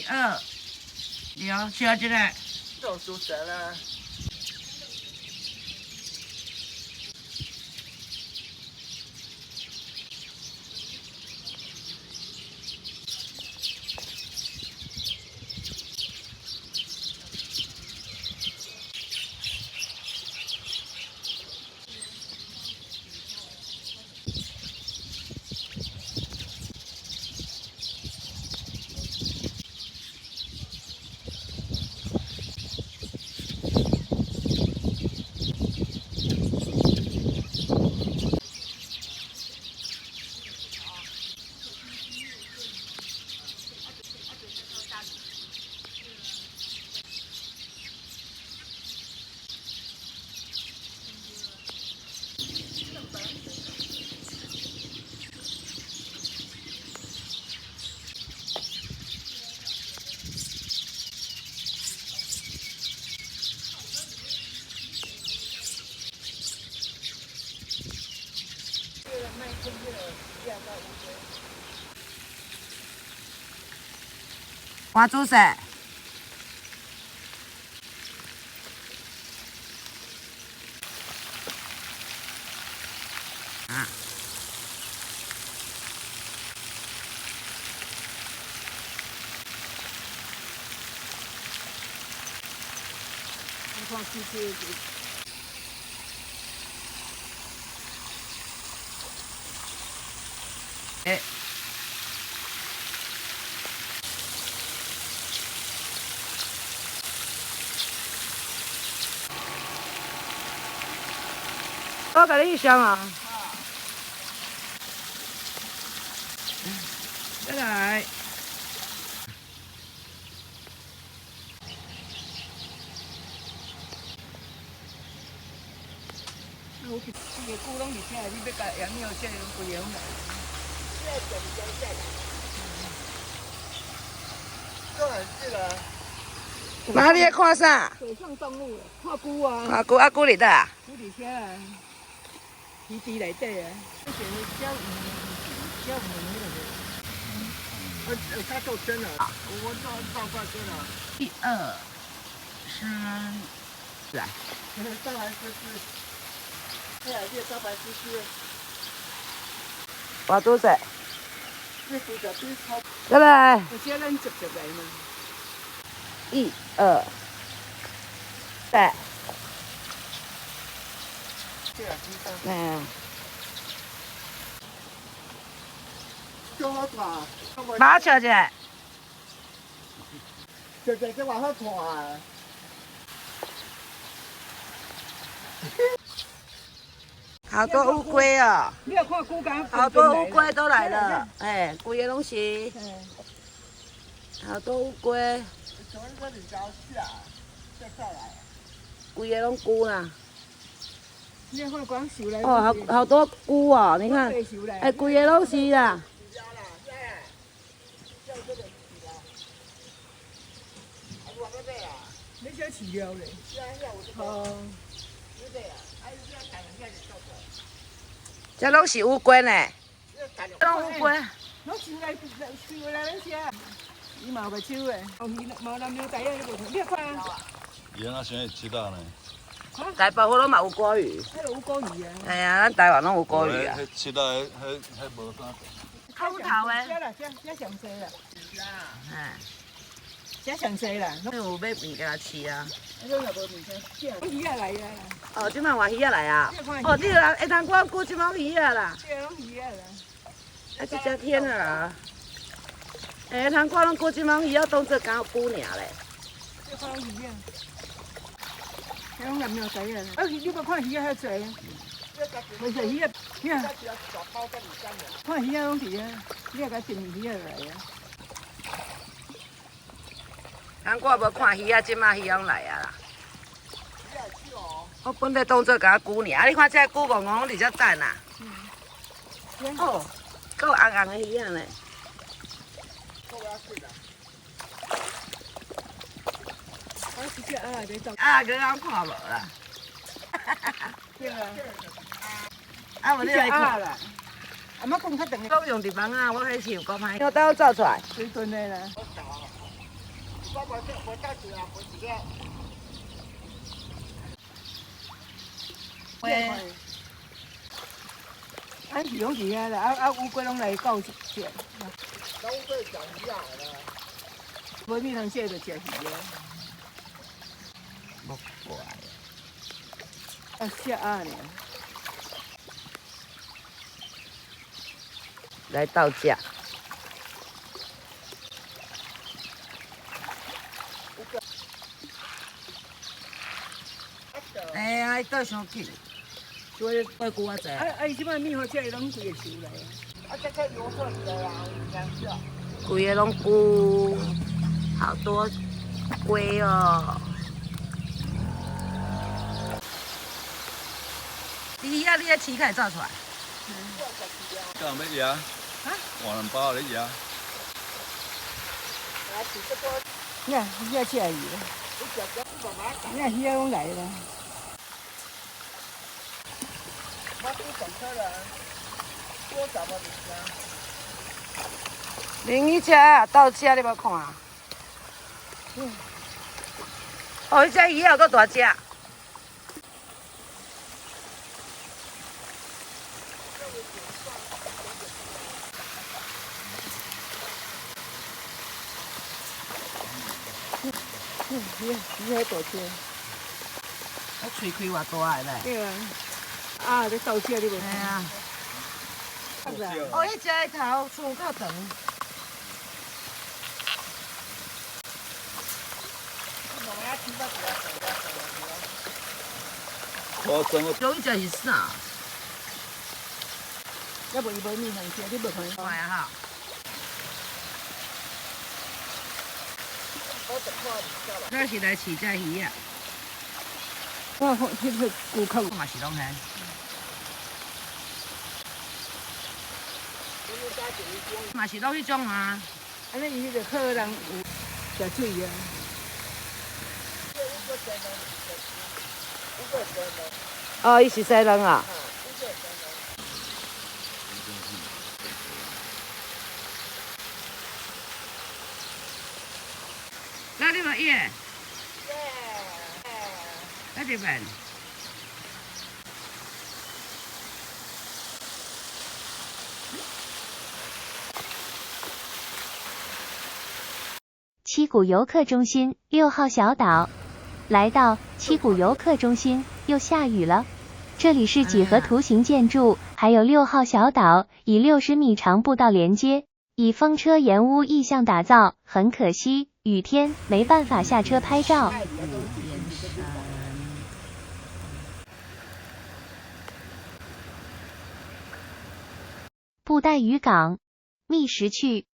1、2，了，烧一个。做熟食啦。花煮色。啊。看吃吃。诶。我甲你上啊。再来。这个菇拢是啥？你要甲羊肉这种规样来。妈，你咧看啥？水上动物，看菇啊。看菇啊，菇伫倒啊？菇伫遐啊，鱼池内底啊。这是小鱼，小鱼那个。他做蒸了，我倒挂蒸了。1、2、3，来。招牌芝士，哎呀，这招牌芝士。花煮色。这煮着比炒。再来。有些人直接来嘛。1、2、3。嗯。做好看。把它笑起来。笑起来这话好看啊。好多乌龟哦！你有看菇干？好多乌龟都来了，哎，规个拢是。好多乌龟。规个拢菇啦。你看光收来。哦，好多菇哦，你看，哎，规个拢是啦。你想饲料嘞？哦。这拢是乌龟呢。这拢乌龟。拢收来咱吃。伊嘛有袂收诶，毛南牛仔你无听？你看啊。伊安那想会知道呢？台北我拢嘛有古鱼。迄个有古鱼啊。哎呀，咱台湾拢有古鱼啊。迄知道迄无啥。口头诶。这啦，这上济啦。哎。这上济啦。有要物件吃啊。你若无物件，鱼仔来啊。哦，即摆换鱼仔来啊！哦，你个会通看过即摆鱼仔啦。这拢鱼仔啦。啊，这只天啊啦！会通看拢过即摆鱼仔当做敢菇尔咧。这看鱼仔。迄种南苗仔啊！啊，你无看鱼仔遐济？袂是鱼仔，遐。看鱼仔拢伫啊，你也甲订鱼仔来啊。我无看鱼仔，即摆鱼仔拢来啊啦。我本来当做甲菇尔，啊，你看这菇戆戆拢伫遮等啊。哦，够红红的鱼仔呢。啊，个人看无啦。对啊。啊，无你来看啦。啊，莫讲较长的。我用伫房啊，我迄是有够歹。我倒走出来。水豚的啦。喂，俺是用鱼啊啦，乌龟拢来搞食。拢做食鱼啊啦。无米通食就食鱼啊。莫怪，啊食啊呢。来到家。哎呀，倒伤紧，所以怪久啊济。伊即摆米好食，伊拢规个收来啊。这个油色的呀，两个。规个拢菇，好多龟哦。鱼啊，你的鳍开造出来。干要压？换两包你压。你看，鱼啊食鱼了。你看鱼啊拢来了。林一家到家你无看啊？哦，迄只鱼还有够大只。鱼还大只。我喙开偌大个咧？对啊。啊，你倒食你无？嘿啊。哦，迄只个头粗够长。夸张个。有一只是啥？要不伊无米通食，你无看。快啊哈！那是来饲只鱼啊？我看迄个顾客嘛是拢嘿。嘛是拢迄种啊。安尼伊就好人有食水啊。哦，伊是西人啊。那你嘛耶？那这边。七股游客中心6号小岛，来到七股游客中心，又下雨了。这里是几何图形建筑，还有6号小岛，以60米长步道连接，以风车岩屋意象打造。很可惜，雨天没办法下车拍照。布袋渔港，觅食区。